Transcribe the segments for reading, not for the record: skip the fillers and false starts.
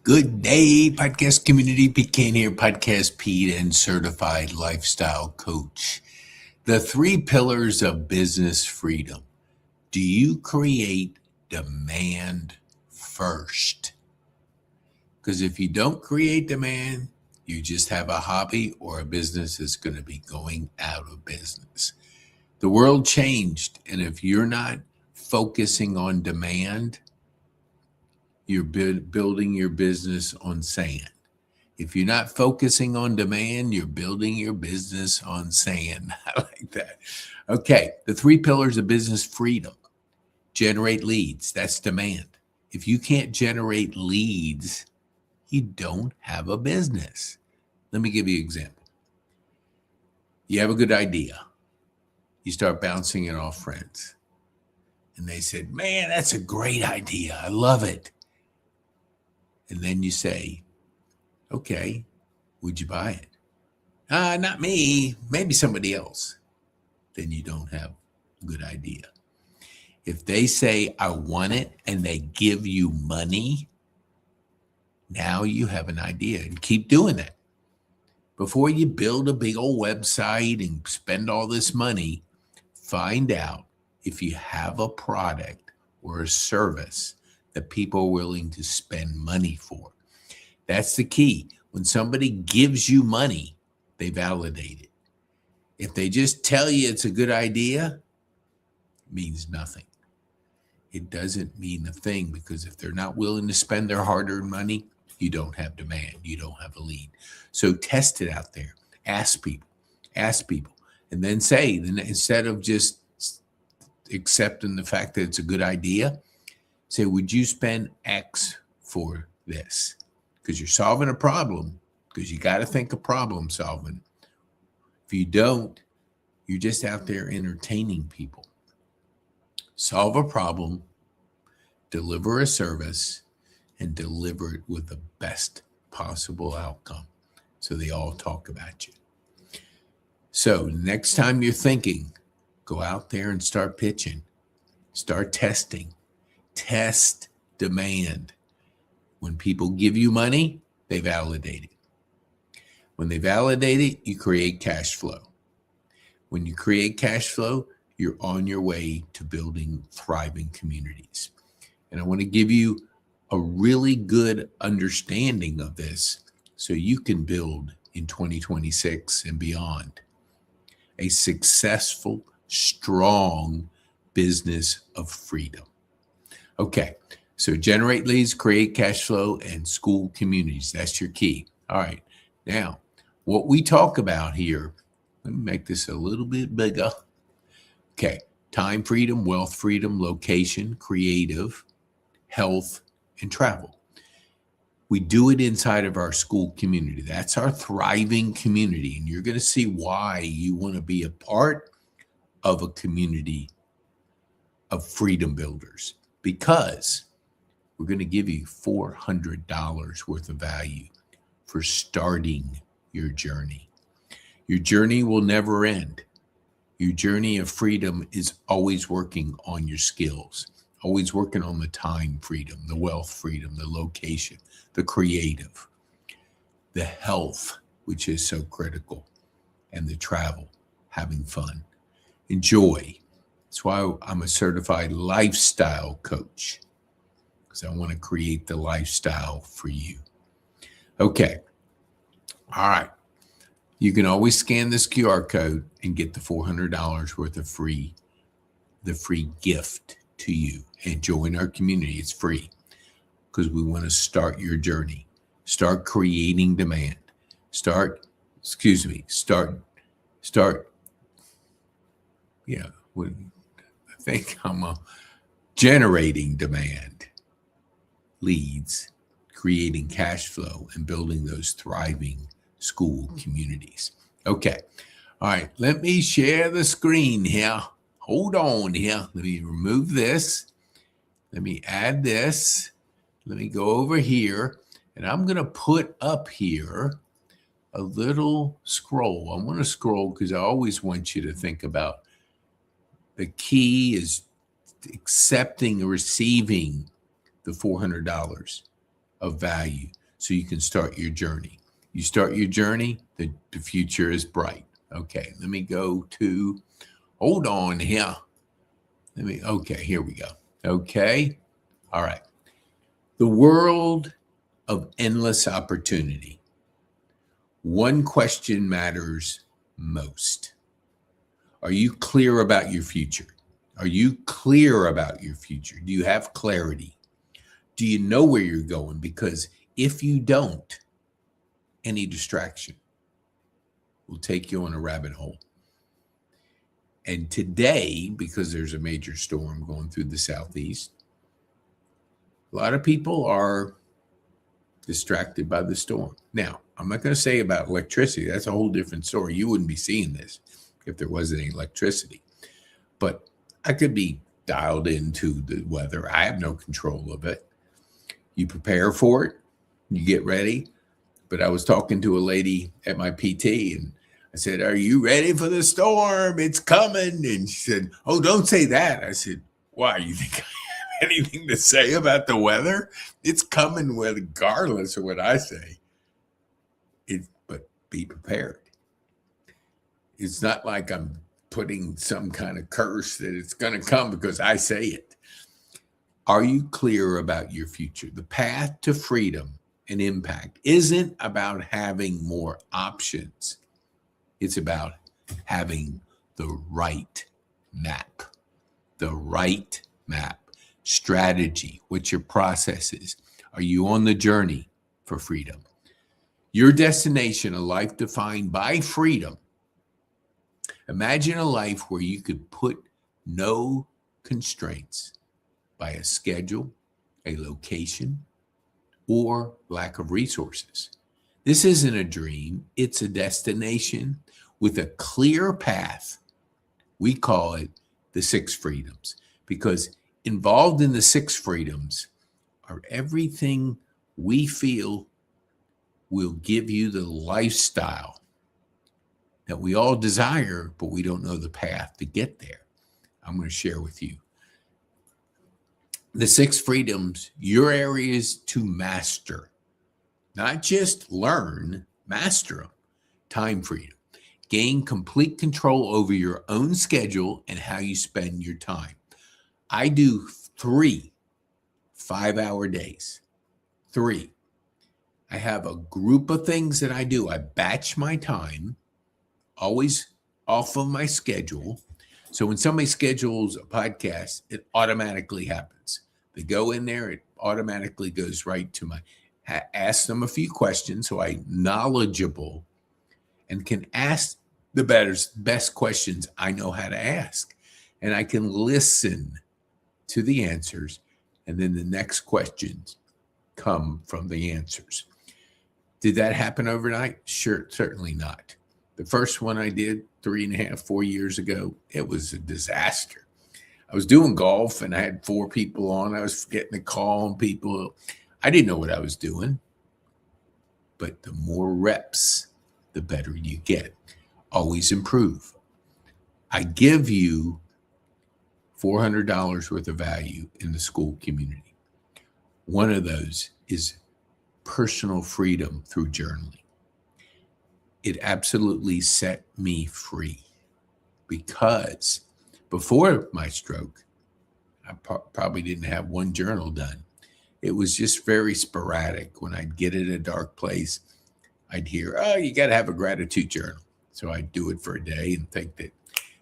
Good day, podcast community. Pete Kane here, podcast Pete and certified lifestyle coach. The 3 pillars of business freedom. Do you create demand first? Because if you don't create demand, you just have a hobby or a business that's going to be going out of business. The world changed, and if you're not focusing on demand, you're building your business on sand. If you're not focusing on demand, you're building your business on sand. I like that. Okay, the 3 pillars of business freedom. Generate leads. That's demand. If you can't generate leads, you don't have a business. Let me give you an example. You have a good idea. You start bouncing it off friends. And they said, man, that's a great idea. I love it. And then you say, okay, would you buy it? Not me, maybe somebody else. Then you don't have a good idea. If they say, I want it, and they give you money, now you have an idea, and keep doing that. Before you build a big old website and spend all this money, find out if you have a product or a service that people are willing to spend money for. That's the key. When somebody gives you money, they validate it. If they just tell you it's a good idea, it means nothing. It doesn't mean a thing, because if they're not willing to spend their hard-earned money, you don't have demand. You don't have a lead. So test it out there. Ask people, and then say, instead of just accepting the fact that it's a good idea, say, would you spend X for this? Because you're solving a problem, because you got to think of problem solving. If you don't, you're just out there entertaining people. Solve a problem, deliver a service, and deliver it with the best possible outcome, so they all talk about you. So next time you're thinking, go out there and start pitching. Start testing. Test demand. When people give you money, they validate it. When they validate it, you create cash flow. When you create cash flow, you're on your way to building thriving communities. And I want to give you a really good understanding of this so you can build in 2026 and beyond a successful, strong business of freedom. Okay, so generate leads, create cash flow, and school communities. That's your key. All right, now what we talk about here, let me make this a little bit bigger. Okay, time freedom, wealth freedom, location, creative, health, and travel. We do it inside of our school community. That's our thriving community, and you're going to see why you want to be a part of a community of freedom builders, because we're going to give you $400 worth of value for starting your journey. Your journey will never end. Your journey of freedom is always working on your skills, always working on the time freedom, the wealth freedom, the location, the creative, the health, which is so critical, and the travel, having fun. Enjoy. That's why I'm a certified lifestyle coach, because I want to create the lifestyle for you. Okay. All right. You can always scan this QR code and get the $400 worth of the free gift to you, and join our community. It's free, because we want to start your journey. Start creating demand. Start, I think I'm generating demand, leads, creating cash flow, and building those thriving school communities. Okay. All right. Let me share the screen here. Hold on here. Let me remove this. Let me add this. Let me go over here, and I'm going to put up here a little scroll. I want to scroll because I always want you to think about the key is accepting and receiving the $400. of value so you can start your journey. You start your journey, the future is bright. Okay, let me go to, hold on here. Okay, here we go. Okay, all right. The world of endless opportunity. One question matters most. Are you clear about your future? Are you clear about your future? Do you have clarity? Do you know where you're going? Because if you don't, any distraction will take you on a rabbit hole. And today, because there's a major storm going through the Southeast, a lot of people are distracted by the storm. Now, I'm not going to say about electricity. That's a whole different story. You wouldn't be seeing this if there wasn't any electricity. But I could be dialed into the weather. I have no control of it. You prepare for it. You get ready. But I was talking to a lady at my PT, and I said, "Are you ready for the storm? It's coming." And she said, "Oh, don't say that." I said, "Why? You think I have anything to say about the weather? It's coming regardless of what I say." But be prepared. It's not like I'm putting some kind of curse that it's going to come because I say it. Are you clear about your future? The path to freedom and impact isn't about having more options. It's about having the right map. The right map. Strategy. What's your processes? Are you on the journey for freedom? Your destination, a life defined by freedom. Imagine a life where you could put no constraints by a schedule, a location, or lack of resources. This isn't a dream, it's a destination with a clear path. We call it the 6 freedoms because involved in the 6 freedoms are everything we feel will give you the lifestyle that we all desire, but we don't know the path to get there. I'm going to share with you. The 6 freedoms, your areas to master, not just learn, master them. Time freedom. Gain complete control over your own schedule and how you spend your time. I do 3 5-hour days. 3. I have a group of things that I do. I batch my time, always off of my schedule. So when somebody schedules a podcast, it automatically happens. They go in there, it automatically goes right to my, ask them a few questions so I'm knowledgeable and can ask the best questions I know how to ask. And I can listen to the answers, and then the next questions come from the answers. Did that happen overnight? Sure, certainly not. The first one I did 3.5, 4 years ago, it was a disaster. I was doing golf and I had 4 people on. I was getting a call on people. I didn't know what I was doing. But the more reps, the better you get. Always improve. I give you $400 worth of value in the school community. One of those is personal freedom through journaling. It absolutely set me free because before my stroke, I probably didn't have one journal done. It was just very sporadic. When I'd get in a dark place, I'd hear, "Oh, you got to have a gratitude journal." So I'd do it for a day and think that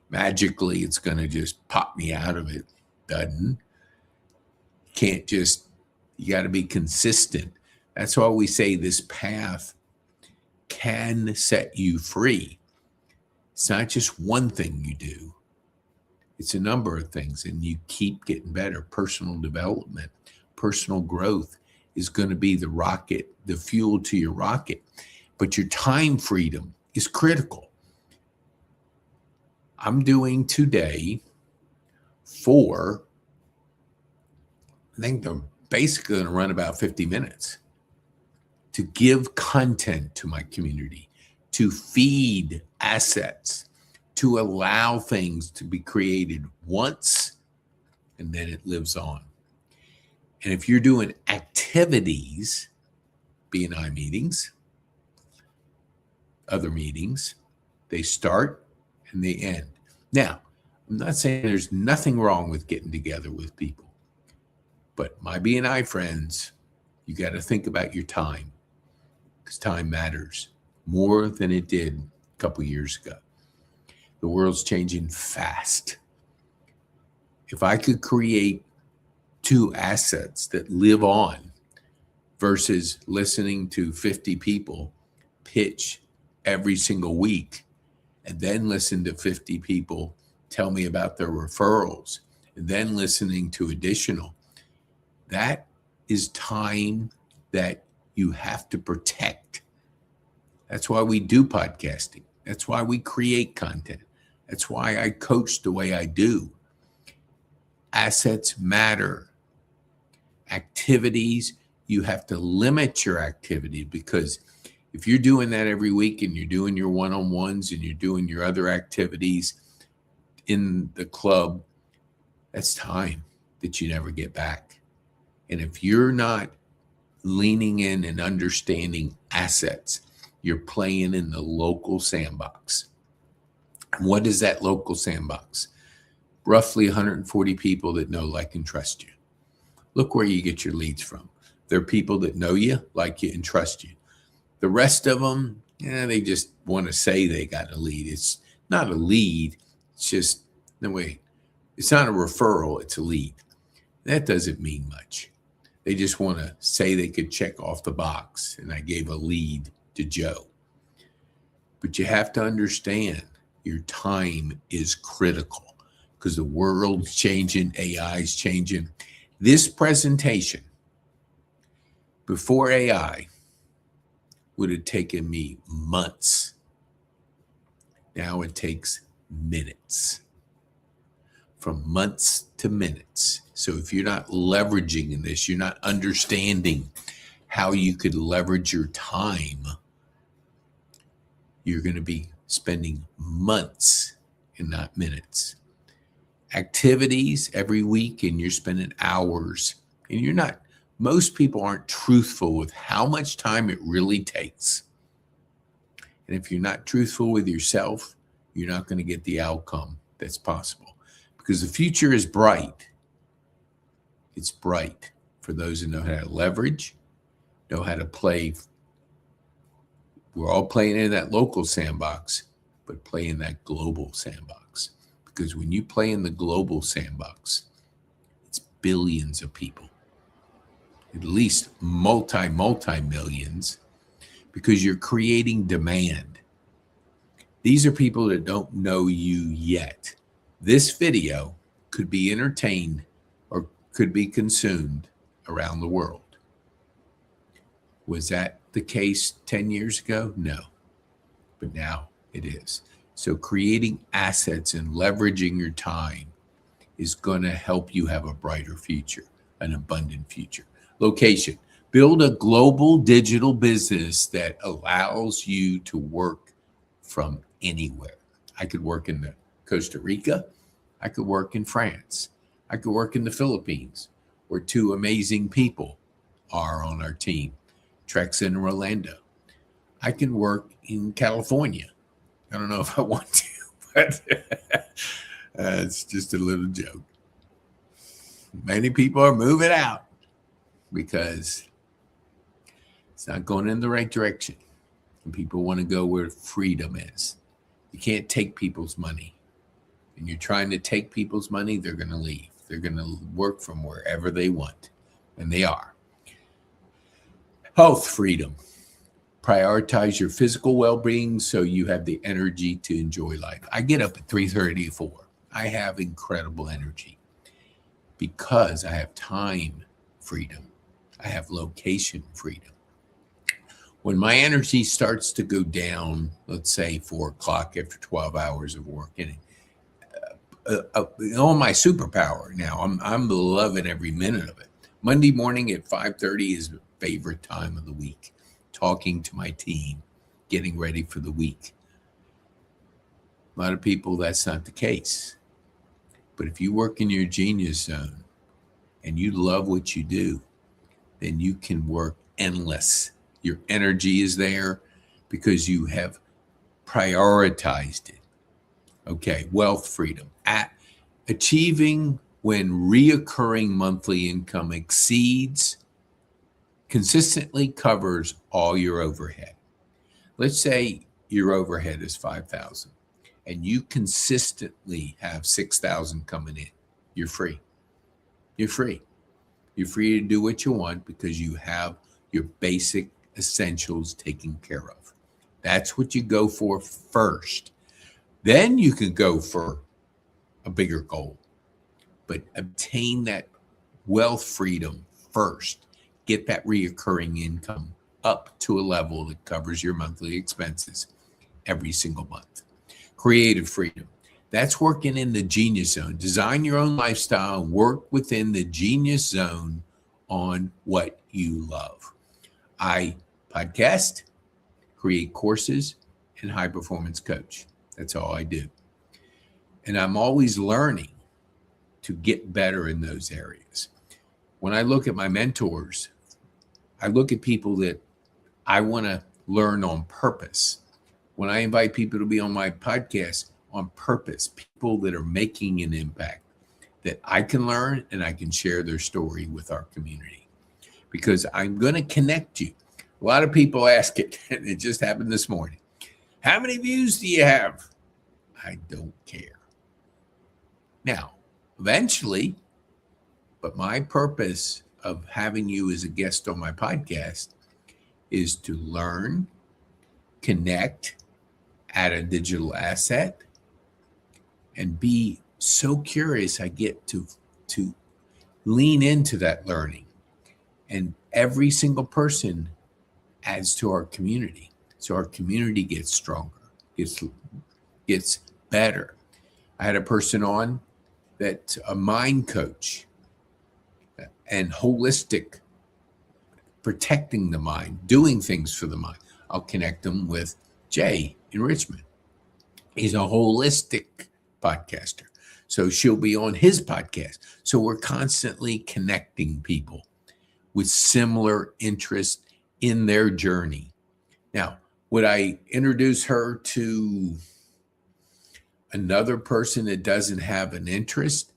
magically it's going to just pop me out of it. Doesn't. Can't just, you got to be consistent. That's why we say this path can set you free. It's not just one thing you do. It's a number of things, and you keep getting better. Personal development, personal growth is going to be the rocket, the fuel to your rocket. But your time freedom is critical. I'm doing today 4, I think they're basically going to run about 50 minutes to give content to my community, to feed assets, to allow things to be created once, and then it lives on. And if you're doing activities, B&I meetings, other meetings, they start and they end. Now, I'm not saying there's nothing wrong with getting together with people, but my B&I friends, you got to think about your time, because time matters more than it did a couple years ago. The world's changing fast. If I could create two assets that live on versus listening to 50 people pitch every single week, and then listen to 50 people tell me about their referrals, and then listening to additional, that is time that you have to protect. That's why we do podcasting. That's why we create content. That's why I coach the way I do. Assets matter. Activities, you have to limit your activity, because if you're doing that every week and you're doing your one-on-ones and you're doing your other activities in the club, that's time that you never get back. And if you're not leaning in and understanding assets, you're playing in the local sandbox. And what is that local sandbox? Roughly 140 people that know, like, and trust you. Look where you get your leads from. They're people that know you, like you, and trust you. The rest of them, they just want to say they got a lead. It's not a lead. It's just, no, wait. It's not a referral. It's a lead. That doesn't mean much. They just want to say they could check off the box, and I gave a lead to Joe. But you have to understand your time is critical, because the world's changing, AI's changing. This presentation, before AI, would have taken me months. Now it takes minutes. From months to minutes. So if you're not leveraging this, you're not understanding how you could leverage your time, you're going to be spending months and not minutes. Activities every week, and you're spending hours, and you're not, most people aren't truthful with how much time it really takes. And if you're not truthful with yourself, you're not going to get the outcome that's possible, because the future is bright. It's bright for those who know how to leverage, know how to play. We're all playing in that local sandbox, but play in that global sandbox. Because when you play in the global sandbox, it's billions of people, at least multi-millions, because you're creating demand. These are people that don't know you yet. This video could be entertained or could be consumed around the world. Was that the case 10 years ago? No, but now it is. So creating assets and leveraging your time is going to help you have a brighter future, an abundant future. Location. Build a global digital business that allows you to work from anywhere. I could work in Costa Rica. I could work in France. I could work in the Philippines, where two amazing people are on our team, Trex and Rolando. I can work in California. I don't know if I want to, but it's just a little joke. Many people are moving out because it's not going in the right direction. And people want to go where freedom is. You can't take people's money. And you're trying to take people's money, they're going to leave. They're going to work from wherever they want. And they are. Health freedom. Prioritize your physical well-being so you have the energy to enjoy life. I get up at 3:30 or 4. I have incredible energy because I have time freedom. I have location freedom. When my energy starts to go down, let's say 4 o'clock after 12 hours of work, and on my superpower now, I'm loving every minute of it. Monday morning at 5:30 is my favorite time of the week. Talking to my team, getting ready for the week. A lot of people, that's not the case. But if you work in your genius zone and you love what you do, then you can work endless. Your energy is there because you have prioritized it. Okay, wealth freedom. Achieving when reoccurring monthly income consistently covers all your overhead. Let's say your overhead is 5,000 and you consistently have 6,000 coming in. You're free. You're free. You're free to do what you want because you have your basic essentials taken care of. That's what you go for first. Then you can go for a bigger goal, but obtain that wealth freedom first. Get that reoccurring income up to a level that covers your monthly expenses every single month. Creative freedom. That's working in the genius zone. Design your own lifestyle and work within the genius zone on what you love. I podcast, create courses, and high performance coach. That's all I do. And I'm always learning to get better in those areas. When I look at my mentors, I look at people that I want to learn on purpose. When I invite people to be on my podcast, on purpose, people that are making an impact that I can learn and I can share their story with our community because I'm going to connect you. A lot of people ask it, and it just happened this morning. How many views do you have? I don't care. Now, eventually, but my purpose of having you as a guest on my podcast is to learn, connect, add a digital asset, and be so curious I get to lean into that learning. And every single person adds to our community. So our community gets stronger, gets better. I had a person on that's a mind coach and holistic, protecting the mind, doing things for the mind. I'll connect them with Jay in Richmond. He's a holistic podcaster. So she'll be on his podcast. So we're constantly connecting people with similar interests in their journey. Now, would I introduce her to another person that doesn't have an interest?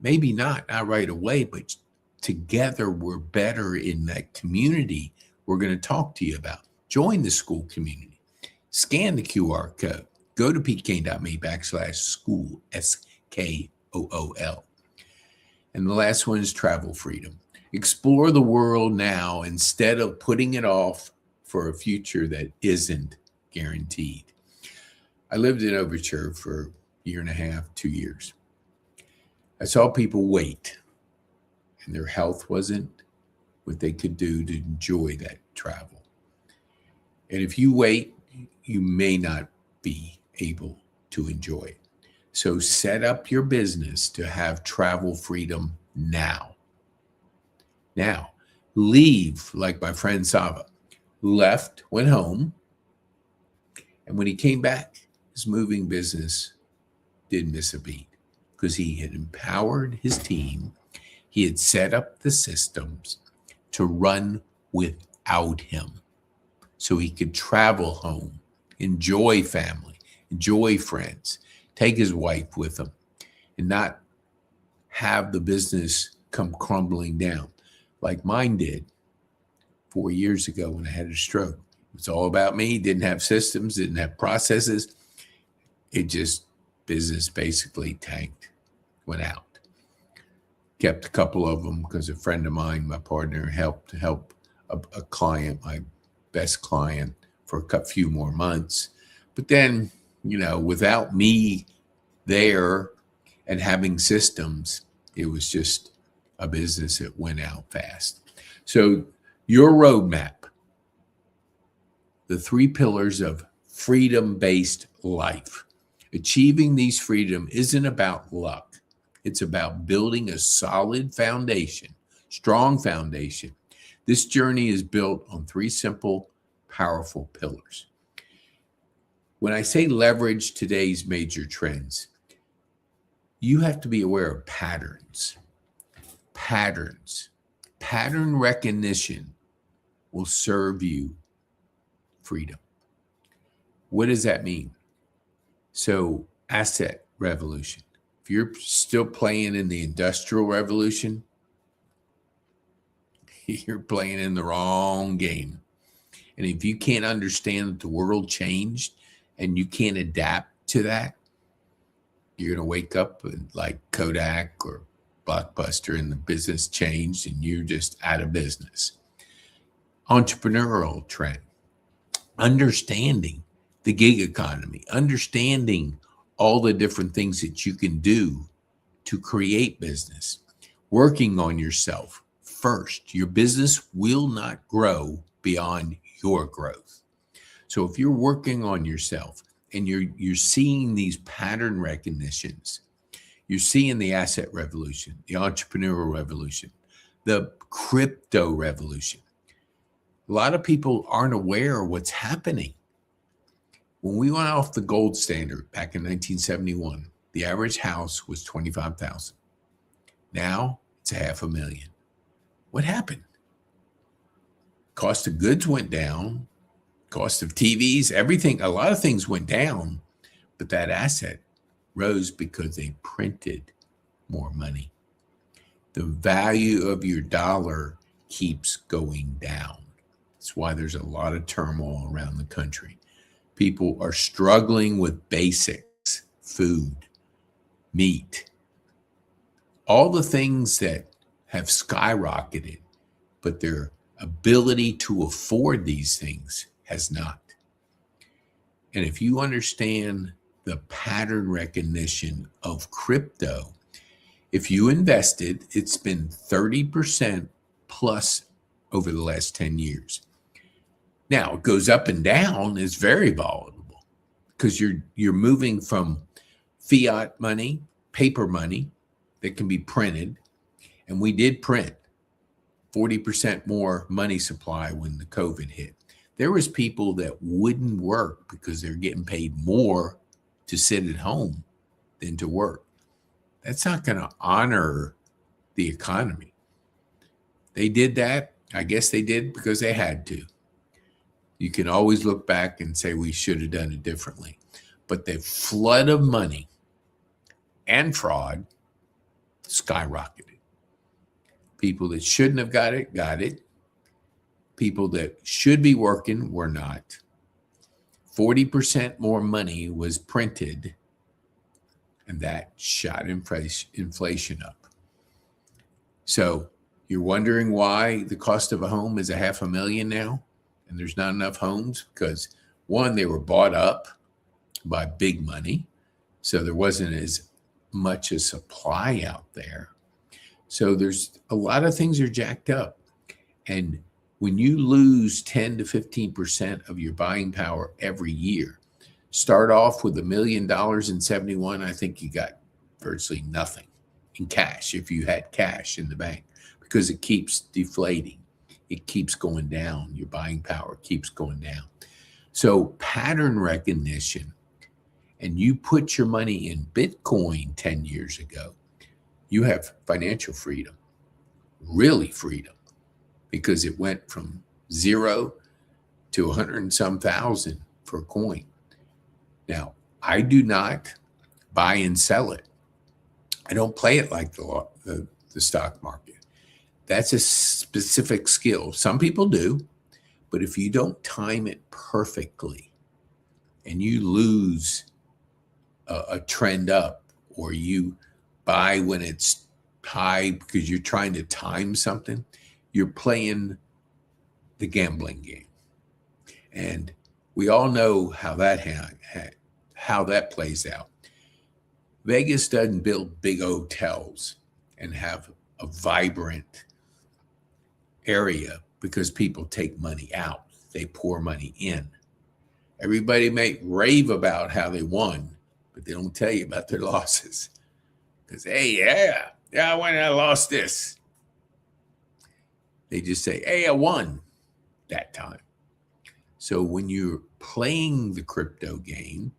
Maybe not right away, but together we're better in that community we're going to talk to you about. Join the school community. Scan the QR code. Go to petekane.me/school, SKOOL. And the last one is travel freedom. Explore the world now instead of putting it off for a future that isn't guaranteed. I lived in Overture for a year and a half, 2 years. I saw people wait, and their health wasn't what they could do to enjoy that travel. And if you wait, you may not be able to enjoy it. So set up your business to have travel freedom now. Now, leave like my friend Sava. Left, went home, and when he came back, his moving business didn't miss a beat because he had empowered his team. He had set up the systems to run without him so he could travel home, enjoy family, enjoy friends, take his wife with him, and not have the business come crumbling down like mine did 4 years ago when I had a stroke. It was all about me, didn't have systems, didn't have processes. Business basically tanked, went out. Kept a couple of them because a friend of mine, my partner, helped a client, my best client, for a few more months. But then, without me there and having systems, it was just a business that went out fast. So your roadmap, the 3 pillars of freedom-based life. Achieving these freedom isn't about luck. It's about building a solid foundation, strong foundation. This journey is built on 3 simple, powerful pillars. When I say leverage today's major trends, you have to be aware of patterns. patterns. Pattern recognition will serve you freedom. What does that mean? So, asset revolution. If you're still playing in the industrial revolution, you're playing in the wrong game. And if you can't understand that the world changed and you can't adapt to that, you're going to wake up like Kodak or Blockbuster and the business changed and you're just out of business. Entrepreneurial trend, understanding the gig economy, understanding all the different things that you can do to create business, working on yourself first. Your business will not grow beyond your growth. So if you're working on yourself and you're seeing these pattern recognitions, you're seeing the asset revolution, the entrepreneurial revolution, the crypto revolution. A lot of people aren't aware of what's happening. When we went off the gold standard back in 1971, the average house was $25,000. Now it's $500,000. What happened? Cost of goods went down, cost of TVs, everything, a lot of things went down, but that asset rose because they printed more money. The value of your dollar keeps going down. That's why there's a lot of turmoil around the country. People are struggling with basics, food, meat, all the things that have skyrocketed, but their ability to afford these things has not. And if you understand the pattern recognition of crypto, if you invested, it's been 30% plus over the last 10 years. Now, it goes up and down, it's very volatile because you're moving from fiat money, paper money that can be printed, and we did print 40% more money supply when the COVID hit. There was people that wouldn't work because they're getting paid more to sit at home than to work. That's not going to honor the economy. They did that. I guess they did because they had to. You can always look back and say we should have done it differently. But the flood of money and fraud skyrocketed. People that shouldn't have got it, got it. People that should be working were not. 40% more money was printed, and that shot inflation up. So you're wondering why the cost of a home is $500,000 now, and there's not enough homes because, one, they were bought up by big money, so there wasn't as much a supply out there. So there's a lot of things are jacked up. And when you lose 10 to 15% of your buying power every year, start off with $1 million in 71, I think you got virtually nothing in cash if you had cash in the bank because it keeps deflating. It keeps going down. Your buying power keeps going down. So pattern recognition, and you put your money in Bitcoin 10 years ago, you have financial freedom, really freedom, because it went from 0 to 100 and some thousand for a coin. Now, I do not buy and sell it. I don't play it like the stock market. That's a specific skill. Some people do, but if you don't time it perfectly and you lose a trend up, or you buy when it's high because you're trying to time something, you're playing the gambling game. And we all know how that plays out. Vegas doesn't build big hotels and have a vibrant area because people take money out. They pour money in. Everybody may rave about how they won, but they don't tell you about their losses. Because, hey, yeah, I won and I lost this. They just say, hey, I won that time. So when you're playing the crypto game,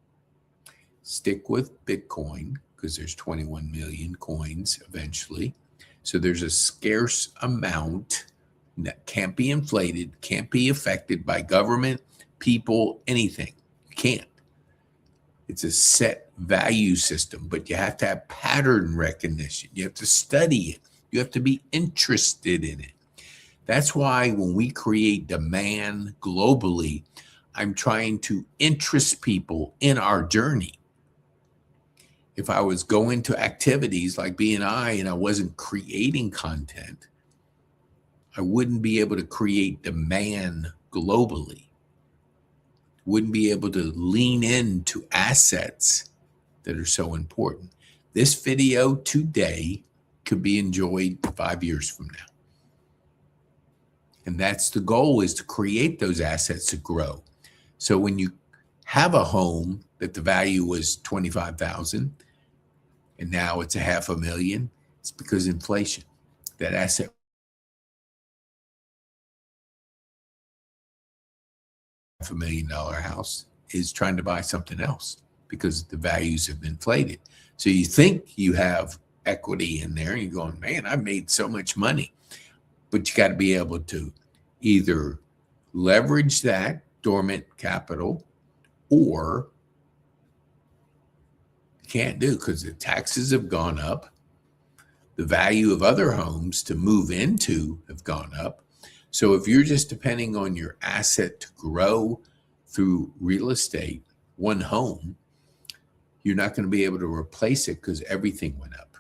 stick with Bitcoin because there's 21 million coins eventually. So there's a scarce amount that can't be inflated, can't be affected by government, people, anything. You can't. It's a set value system, but you have to have pattern recognition. You have to study it. You have to be interested in it. That's why when we create demand globally, I'm trying to interest people in our journey. If I was going to activities like BNI and I wasn't creating content, I wouldn't be able to create demand globally. Wouldn't be able to lean into assets that are so important. This video today could be enjoyed 5 years from now. And that's the goal, is to create those assets to grow. So when you have a home that the value was $25,000 and now it's $500,000, it's because inflation. That asset $500,000 house is trying to buy something else because the values have inflated. So you think you have equity in there, and you're going, man, I made so much money. But you got to be able to either leverage that dormant capital, or you can't do, because the taxes have gone up. The value of other homes to move into have gone up. So if you're just depending on your asset to grow through real estate, one home, you're not going to be able to replace it because everything went up.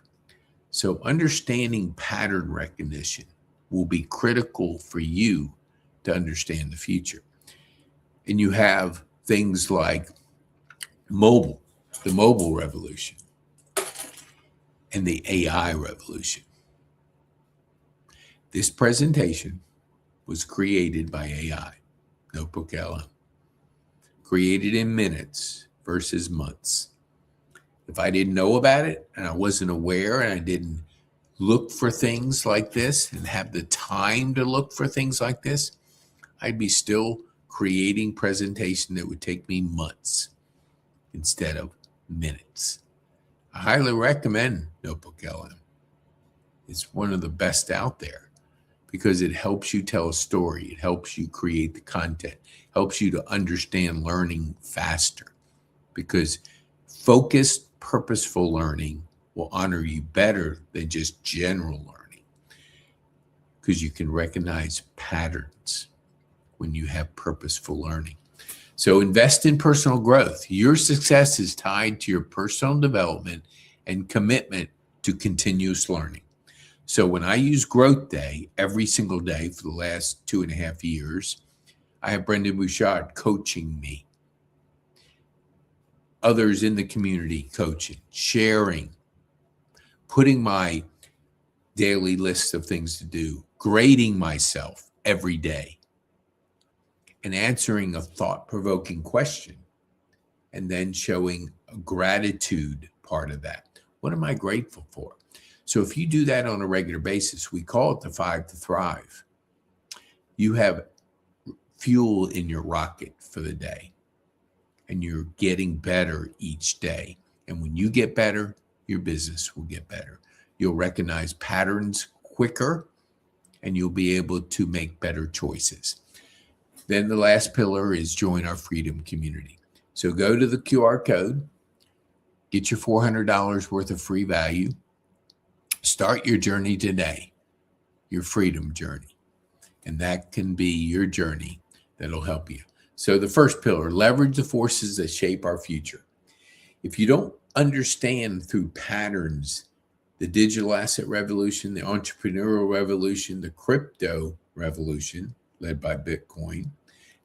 So understanding pattern recognition will be critical for you to understand the future. And you have things like mobile, the mobile revolution, and the AI revolution. This presentation was created by AI, Notebook LM, created in minutes versus months. If I didn't know about it and I wasn't aware and I didn't look for things like this and have the time to look for things like this, I'd be still creating presentation that would take me months instead of minutes. I highly recommend Notebook LM. It's one of the best out there because it helps you tell a story. It helps you create the content, helps you to understand learning faster, because focused, purposeful learning will honor you better than just general learning, because you can recognize patterns when you have purposeful learning. So invest in personal growth. Your success is tied to your personal development and commitment to continuous learning. So when I use Growth Day every single day for the last 2.5 years, I have Brendan Bouchard coaching me, others in the community coaching, sharing, putting my daily list of things to do, grading myself every day, and answering a thought-provoking question, and then showing a gratitude part of that. What am I grateful for? So if you do that on a regular basis, we call it the 5 to Thrive. You have fuel in your rocket for the day, and you're getting better each day. And when you get better, your business will get better. You'll recognize patterns quicker, and you'll be able to make better choices. Then the last pillar is join our freedom community. So go to the QR code, get your $400 worth of free value, start your journey today, your freedom journey. And that can be your journey that'll help you. So the first pillar, leverage the forces that shape our future. If you don't understand through patterns, the digital asset revolution, the entrepreneurial revolution, the crypto revolution led by Bitcoin,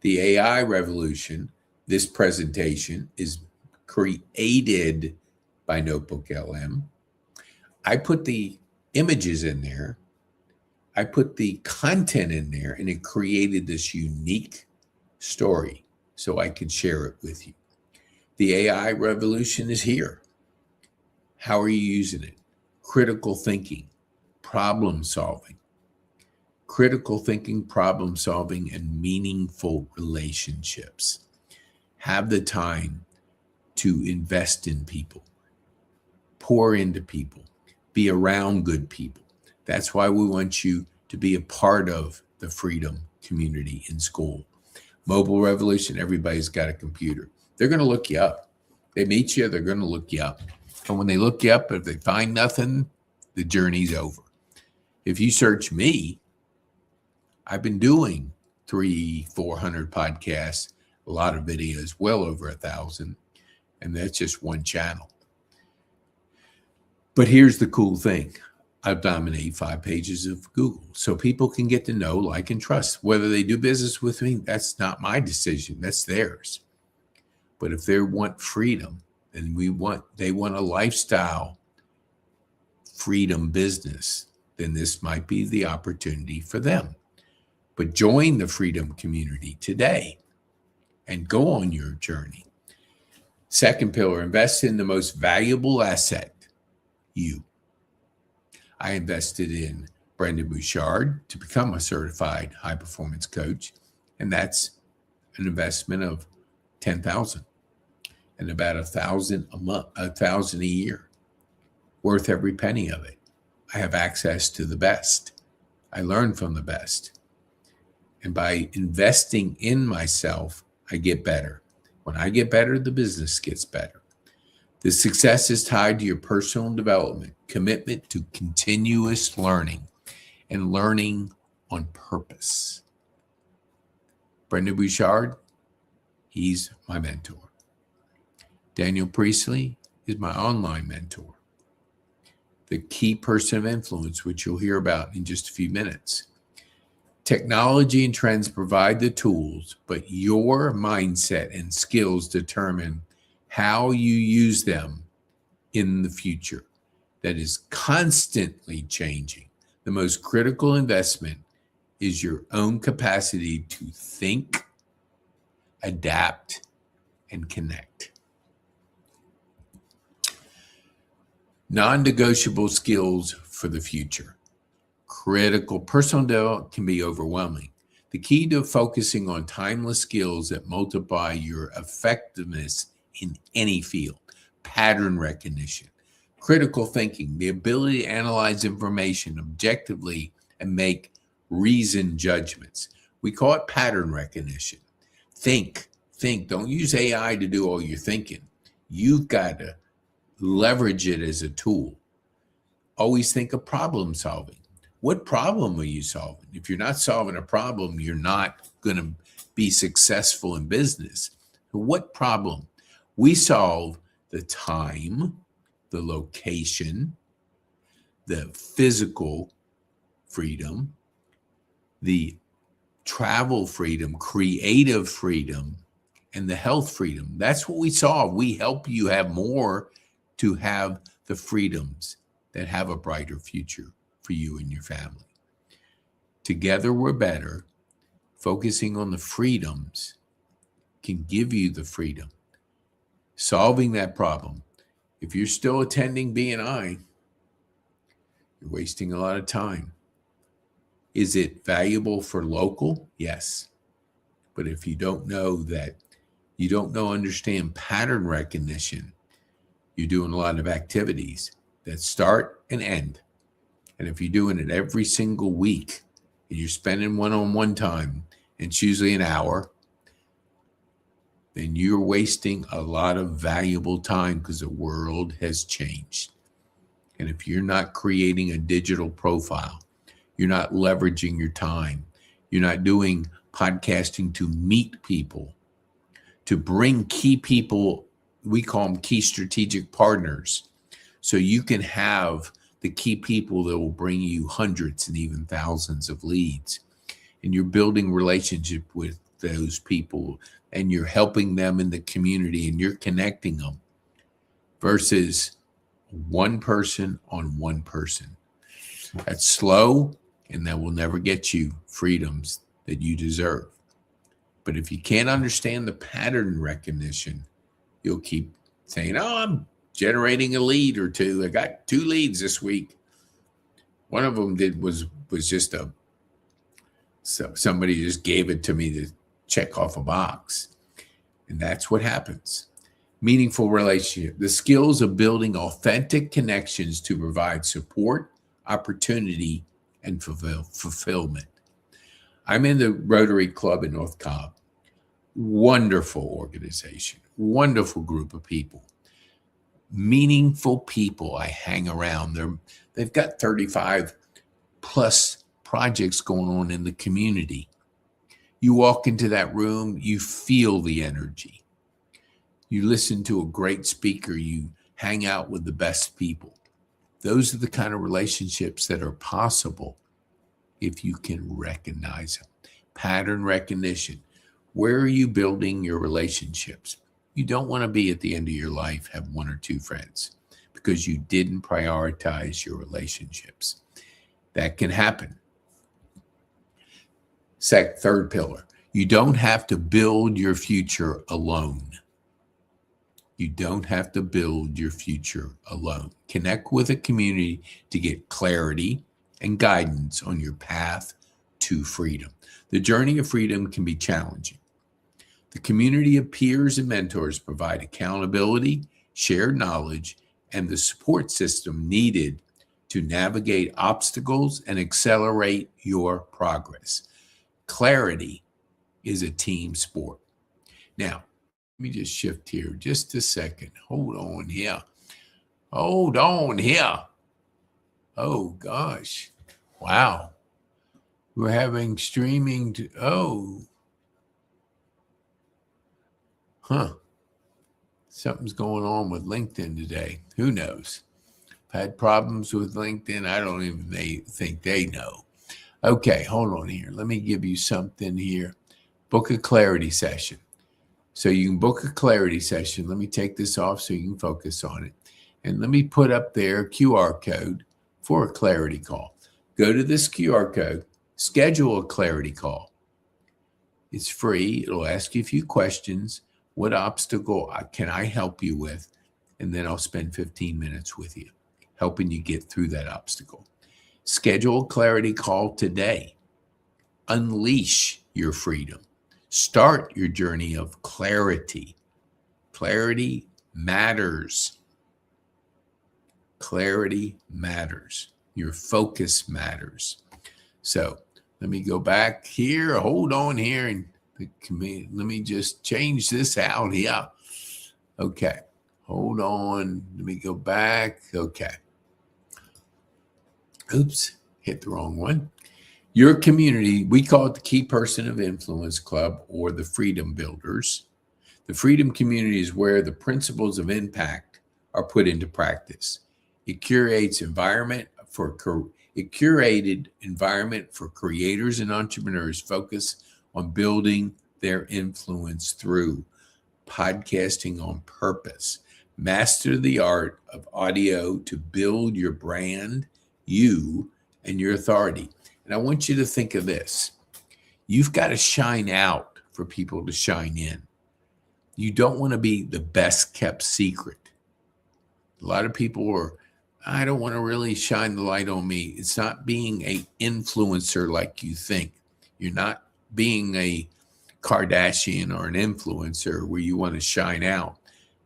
the AI revolution, this presentation is created by Notebook LM. I put the images in there. I put the content in there, and it created this unique story so I could share it with you. The AI revolution is here. How are you using it? Critical thinking, problem solving. Critical thinking, problem solving, and meaningful relationships. Have the time to invest in people, pour into people, be around good people. That's why we want you to be a part of the freedom community in school. Mobile revolution, everybody's got a computer. They're going to look you up. They meet you, they're going to look you up. And when they look you up, if they find nothing, the journey's over. If you search me, I've been doing 300-400 podcasts, a lot of videos, well over 1,000. And that's just one channel. But here's the cool thing. I've dominated 5 pages of Google. So people can get to know, like, and trust. Whether they do business with me, that's not my decision. That's theirs. But if they want freedom, and they want a lifestyle freedom business, then this might be the opportunity for them. But join the freedom community today and go on your journey. Second pillar, invest in the most valuable asset, you. I invested in Brendon Bouchard to become a certified high performance coach. And that's an investment of $10,000 and about $1,000 a month, $1,000 a year, worth every penny of it. I have access to the best. I learn from the best. And by investing in myself, I get better. When I get better, the business gets better. The success is tied to your personal development, commitment to continuous learning, and learning on purpose. Brendon Bouchard, he's my mentor. Daniel Priestley is my online mentor. The key person of influence, which you'll hear about in just a few minutes. Technology and trends provide the tools, but your mindset and skills determine how you use them in the future. That is constantly changing. The most critical investment is your own capacity to think, adapt, and connect. Non-negotiable skills for the future. Critical personal development can be overwhelming. The key to focusing on timeless skills that multiply your effectiveness in any field. Pattern recognition, critical thinking, the ability to analyze information objectively and make reasoned judgments. We call it pattern recognition. Think. Don't use AI to do all your thinking. You've got to leverage it as a tool. Always think of problem solving. What problem are you solving? If you're not solving a problem, you're not going to be successful in business. What problem? We solve the time, the location, the physical freedom, the travel freedom, creative freedom, and the health freedom. That's what we solve. We help you have more to have the freedoms that have a brighter future for you and your family. Together we're better. Focusing on the freedoms can give you the freedom. Solving that problem. If you're still attending B&I, you're wasting a lot of time. Is it valuable for local? Yes. But if you don't know understand pattern recognition, you're doing a lot of activities that start and end. And if you're doing it every single week and you're spending one-on-one time, and it's usually an hour, then you're wasting a lot of valuable time because the world has changed. And if you're not creating a digital profile, you're not leveraging your time, you're not doing podcasting to meet people, to bring key people, we call them key strategic partners, so you can have the key people that will bring you hundreds and even thousands of leads. And you're building relationship with those people and you're helping them in the community and you're connecting them versus one person on one person. That's slow and that will never get you freedoms that you deserve. But if you can't understand the pattern recognition, you'll keep saying, oh, I'm generating a lead or two. I got 2 leads this week. One of them was just somebody just gave it to me to check off a box. And that's what happens. Meaningful relationship. The skills of building authentic connections to provide support, opportunity, and fulfillment. I'm in the Rotary Club in North Cobb. Wonderful organization, wonderful group of people, meaningful people I hang around. They've got 35 plus projects going on in the community. You walk into that room, you feel the energy. You listen to a great speaker, you hang out with the best people. Those are the kind of relationships that are possible if you can recognize them. Pattern recognition. Where are you building your relationships? You don't want to be at the end of your life, have one or two friends because you didn't prioritize your relationships. That can happen. Third pillar, you don't have to build your future alone. You don't have to build your future alone. Connect with a community to get clarity and guidance on your path to freedom. The journey of freedom can be challenging. The community of peers and mentors provide accountability, shared knowledge, and the support system needed to navigate obstacles and accelerate your progress. Clarity is a team sport. Now, let me just shift here just a second. Hold on here. Oh gosh. Wow. We're having streaming. Something's going on with LinkedIn today. Who knows? I've had problems with LinkedIn. I don't even think they know. Okay, hold on here. Let me give you something here. Book a clarity session. So you can book a clarity session. Let me take this off so you can focus on it. And let me put up there a QR code for a clarity call. Go to this QR code, schedule a clarity call. It's free. It'll ask you a few questions. What obstacle can I help you with? And then I'll spend 15 minutes with you, helping you get through that obstacle. Schedule a clarity call today. Unleash your freedom. Start your journey of clarity. Clarity matters. Clarity matters. Your focus matters. So let me go back here. Hold on here. And let me just change this out here. Okay. Hold on. Let me go back. Okay. Oops. Hit the wrong one. Your community, we call it the Key Person of Influence Club or the Freedom Builders. The Freedom Community is where the principles of impact are put into practice. It curated environment for creators and entrepreneurs focus on building their influence through podcasting on purpose. Master the art of audio to build your brand, you, and your authority. And I want you to think of this. You've got to shine out for people to shine in. You don't want to be the best kept secret. A lot of people are, I don't want to really shine the light on me. It's not being an influencer like you think. You're not being a Kardashian or an influencer where you want to shine out.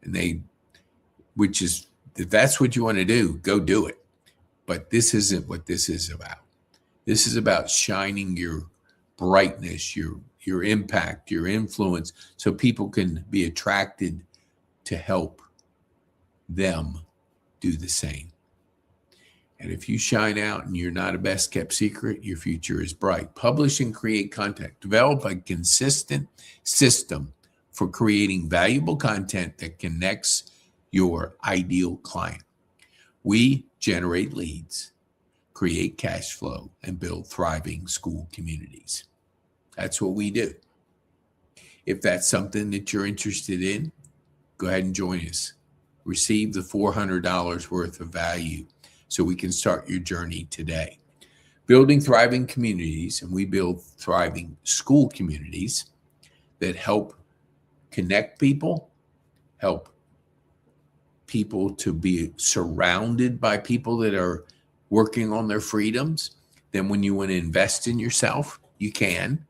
And if that's what you want to do, go do it. But this isn't what this is about. This is about shining your brightness, your impact, your influence, so people can be attracted to help them do the same. And if you shine out and you're not a best kept secret, your future is bright. Publish and create content. Develop a consistent system for creating valuable content that connects your ideal client. We generate leads, create cash flow, and build thriving school communities. That's what we do. If that's something that you're interested in, go ahead and join us. Receive the $400 worth of value so we can start your journey today. Building thriving communities, and we build thriving school communities that help connect people, help people to be surrounded by people that are working on their freedoms. Then when you want to invest in yourself, you can,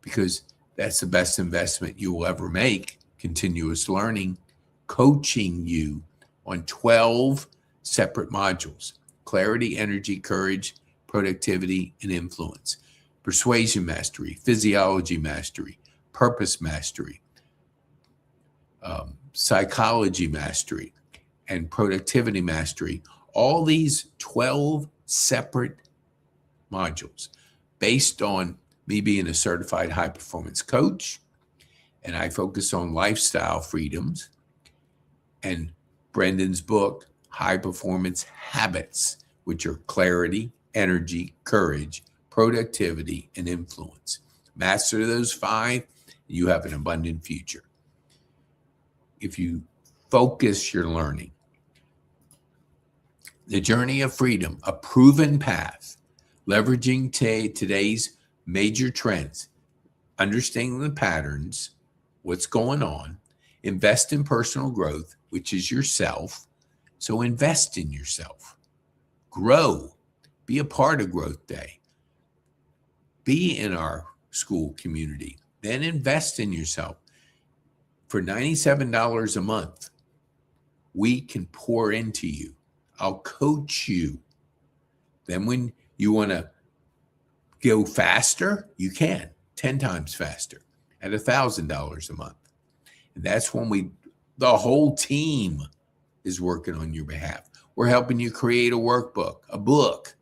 because that's the best investment you will ever make. Continuous learning, coaching you on 12 separate modules. clarity, energy, courage, productivity, and influence. Persuasion mastery, physiology mastery, purpose mastery, psychology mastery, and productivity mastery. All these 12 separate modules based on me being a certified high performance coach. And I focus on lifestyle freedoms, and Brendan's book, High Performance Habits, which are clarity, energy, courage, productivity, and influence. Master those 5, you have an abundant future. If you focus your learning, the journey of freedom, a proven path, leveraging today's major trends, understanding the patterns, what's going on, invest in personal growth, which is yourself. So invest in yourself. Grow. Be a part of Growth Day. Be in our school community. Then invest in yourself. For $97 a month, we can pour into you. I'll coach you. Then when you want to go faster, you can, 10 times faster at $1,000 a month. And that's when the whole team is working on your behalf. We're helping you create a workbook, a book.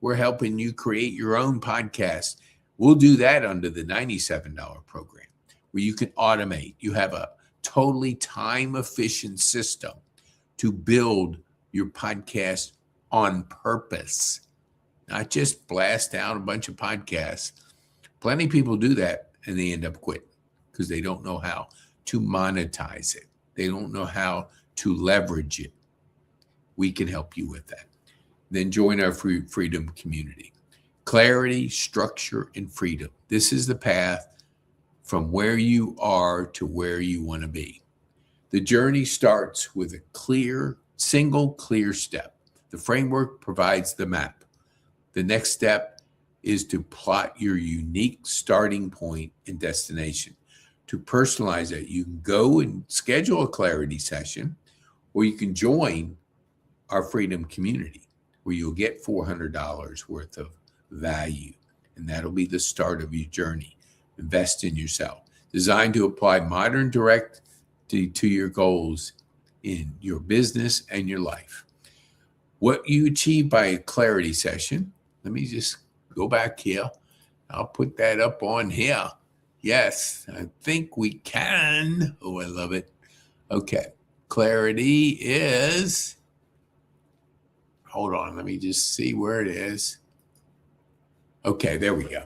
We're helping you create your own podcast. We'll do that under the $97 program where you can automate. You have a totally time-efficient system to build your podcast on purpose, not just blast out a bunch of podcasts. Plenty of people do that and they end up quitting because they don't know how to monetize it. They don't know how to leverage it. We can help you with that. Then join our freedom community. Clarity, structure, and freedom. This is the path from where you are to where you want to be. The journey starts with a single clear step. The framework provides the map. The next step is to plot your unique starting point and destination. To personalize it, you can go and schedule a clarity session, or you can join our freedom community where you'll get $400 worth of value. And that'll be the start of your journey. Invest in yourself. Designed to apply modern direct to your goals in your business and your life. What you achieve by a clarity session, let me just go back here. I'll put that up on here. Yes, I think we can. Oh, I love it. Okay. Clarity is, hold on, let me just see where it is. Okay, there we go.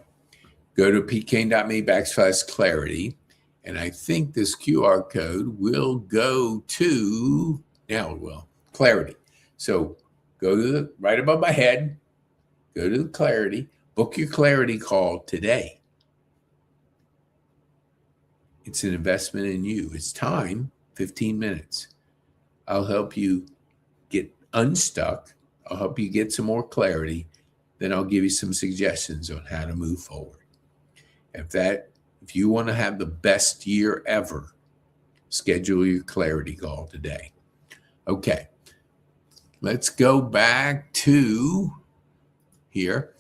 Go to pkane.me/clarity. And I think this QR code will go to, now it will, clarity. So go to right above my head, go to the clarity, book your clarity call today. It's an investment in you. It's time, 15 minutes. I'll help you get unstuck. I'll help you get some more clarity. Then I'll give you some suggestions on how to move forward. If you want to have the best year ever, schedule your clarity call today. Okay, let's go back to here.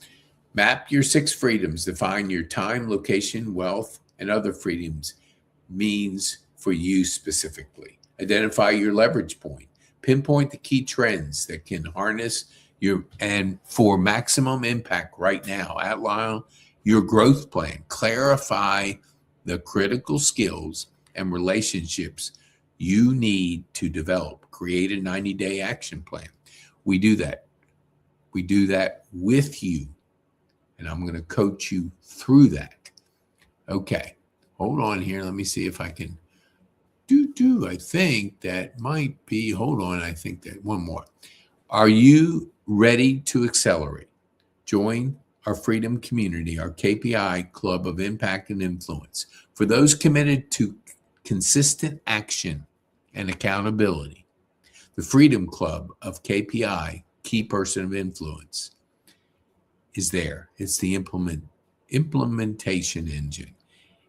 Map your 6 freedoms. Define your time, location, wealth, and other freedoms means for you specifically. Identify your leverage point. Pinpoint the key trends that can harness and for maximum impact right now. Outline your growth plan. Clarify the critical skills and relationships you need to develop. Create a 90-day action plan. We do that. We do that with you. And I'm going to coach you through that. Okay. Hold on here. Let me see if I can I think that might be, hold on. I think that one more. Are you ready to accelerate? Join our freedom community, our KPI Club of Impact and Influence. For those committed to consistent action and accountability, the Freedom Club of KPI, Key Person of Influence, is there. It's the implementation engine.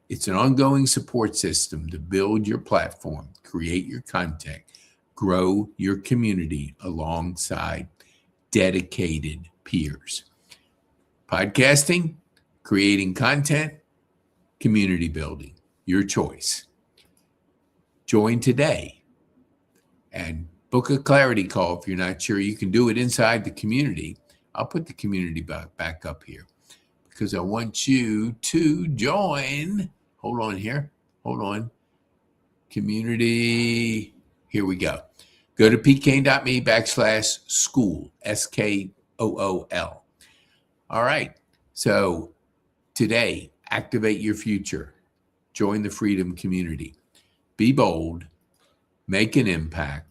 It's an ongoing support system to build your platform, create your content, grow your community alongside dedicated peers. Podcasting, creating content, community building, your choice. Join today and book a clarity call if you're not sure. You can do it inside the community. I'll put the community back up here because I want you to join. Hold on here. Hold on. Community. Here we go. Go to pkane.me/school, SKOOL. All right. So today, activate your future. Join the freedom community. Be bold. Make an impact.